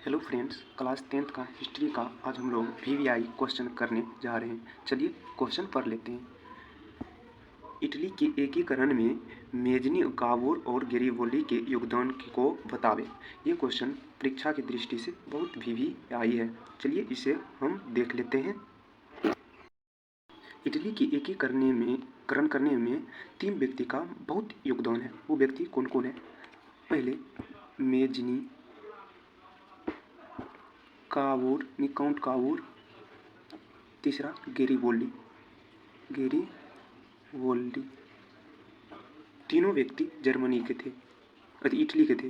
Hello friends, class 10th का history का आज हम लोग वीवीआई क्वेश्चन करने जा रहे हैं। चलिए क्वेश्चन पढ़ लेते हैं। इटली के एकीकरण में मेजनी, काबूल और गेरिबोल्डी के योगदान को बतावे। ये क्वेश्चन परीक्षा की दृष्टि से बहुत वीवीआई है। चलिए इसे हम देख लेते हैं। इटली की एकीकरण करने में 3 व्यक्ति का बहुत योगदान है। वो व्यक्ति कौन कौन है? पहले मेजनी, काबूल, काउंट काबूल, तीसरा गेरिबोल्डी। तीनों व्यक्ति जर्मनी के थे, इटली के थे,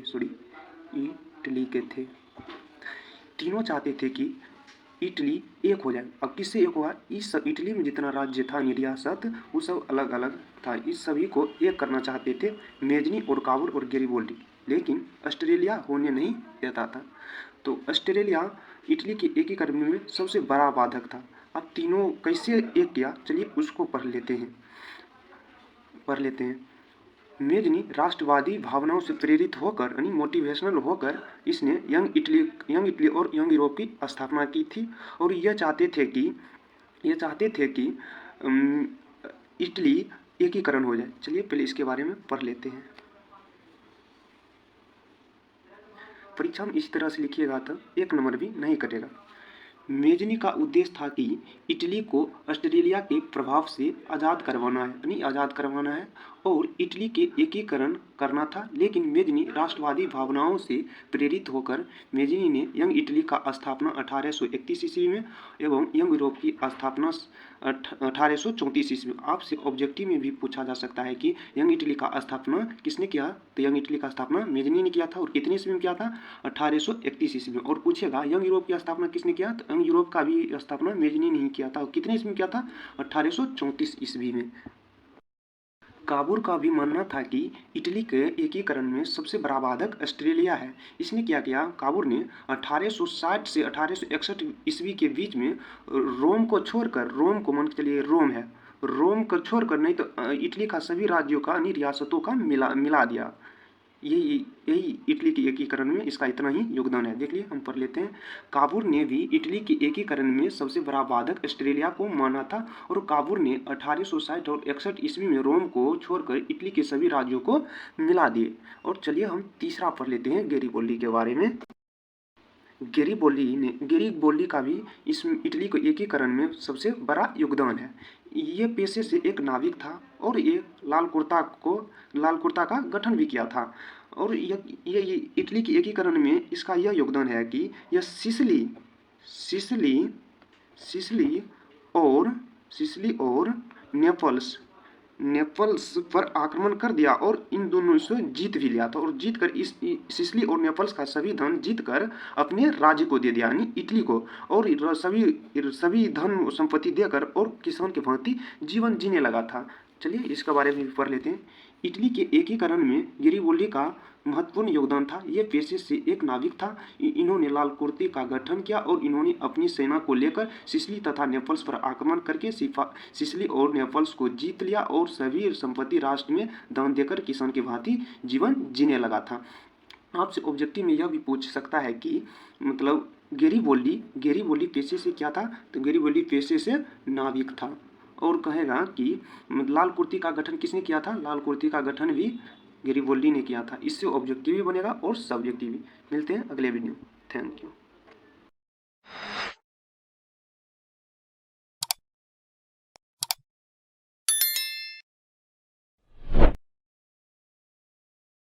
इटली के थे। तीनों चाहते थे कि इटली एक हो जाए। अब किससे एक हुआ? इस सब इटली में जितना राज्य था, रियासत, वो सब अलग अलग था। इस सभी को एक करना चाहते थे मेजनी और काबूल और गेरिबोल्डी। लेकिन ऑस्ट्रेलिया होने नहीं देता था। तो ऑस्ट्रेलिया इटली के एकीकरण में सबसे बड़ा बाधक था। अब तीनों कैसे एक किया, चलिए उसको पढ़ लेते हैं। मेजनी राष्ट्रवादी भावनाओं से प्रेरित होकर, यानी मोटिवेशनल होकर, इसने यंग इटली और यंग यूरोप की स्थापना की थी। और यह चाहते थे कि इटली एकीकरण हो जाए। चलिए पहले इसके बारे में पढ़ लेते हैं। परीक्षा में इस तरह से लिखिएगा तो 1 नंबर भी नहीं कटेगा। मेजनी का उद्देश्य था कि इटली को ऑस्ट्रेलिया के प्रभाव से आज़ाद करवाना है और इटली के एकीकरण करना था। लेकिन मेजनी राष्ट्रवादी भावनाओं से प्रेरित होकर मेजनी ने यंग इटली का स्थापना 1831 ईस्वी में एवं यंग यूरोप की स्थापना 1834 ईस्वी में। आपसे ऑब्जेक्टिव में भी पूछा जा सकता है कि यंग इटली का स्थापना किसने किया? तो यंग इटली का स्थापना मेजनी ने किया था। और कितने ईस्वी में किया था? 1831 ईस्वी में। और पूछेगा यंग यूरोप की स्थापना किसने किया? तो यंग यूरोप का भी स्थापना मेजनी ने किया था। और कितने ईस्वी में किया था? 1834 ईस्वी में। काबूल का भी मानना था कि इटली के एकीकरण में सबसे बड़ा बाधक ऑस्ट्रेलिया है। इसने क्या किया? काबूल ने 1860 से 1861 ईस्वी के बीच में रोम को छोड़कर, रोम को मान के चलिए रोम को छोड़कर, नहीं तो इटली का सभी राज्यों का, यानी रियासतों का मिला दिया। यही इटली के एकीकरण में इसका इतना ही योगदान है। देखिए हम पढ़ लेते हैं। काबूल ने भी इटली के एकीकरण में सबसे बड़ा बाधक ऑस्ट्रेलिया को माना था और काबूल ने 1860 और 61 ईस्वी में रोम को छोड़कर इटली के सभी राज्यों को मिला दिए। और चलिए हम तीसरा पढ़ लेते हैं गेरिबोल्डी के बारे में। गेरिबोल्डी का भी इस इटली के एकीकरण में सबसे बड़ा योगदान है। ये पेशे से एक नाविक था और ये लाल कुर्ता का गठन भी किया था। और ये इटली के एकीकरण में इसका यह योगदान है कि यह सिसिली और नेपल्स पर आक्रमण कर दिया और इन दोनों से जीत भी लिया था। और जीतकर इस सिसिली और नेपल्स का सभी धन जीतकर अपने राज्य को दे दिया, यानी इटली को। और सभी धन संपत्ति देकर और किसान के भांति जीवन जीने लगा था। चलिए इसके बारे में भी पढ़ लेते हैं। इटली के एकीकरण में गेरिबोल्डी का महत्वपूर्ण योगदान था। ये पेशे से एक नाविक था। इन्होंने लाल कुर्ते का गठन किया और इन्होंने अपनी सेना को लेकर सिसिली तथा नेपल्स पर आक्रमण करके सिसिली और नेपल्स को जीत लिया और सभी संपत्ति राष्ट्र में दान देकर किसान की भांति जीवन जीने लगा था। आपसे ऑब्जेक्टिव में यह भी पूछ सकता है कि मतलब गेरिबोल्डी पेशे से क्या था? तो गेरिबोल्डी पेशे से नाविक था। और कहेगा कि लाल कुर्ती का गठन किसने किया था? लाल कुर्ती का गठन भी गेरिबोल्डी ने किया था। इससे ऑब्जेक्टिव भी बनेगा और सब्जेक्टिव भी। मिलते हैं अगले वीडियो। Thank you.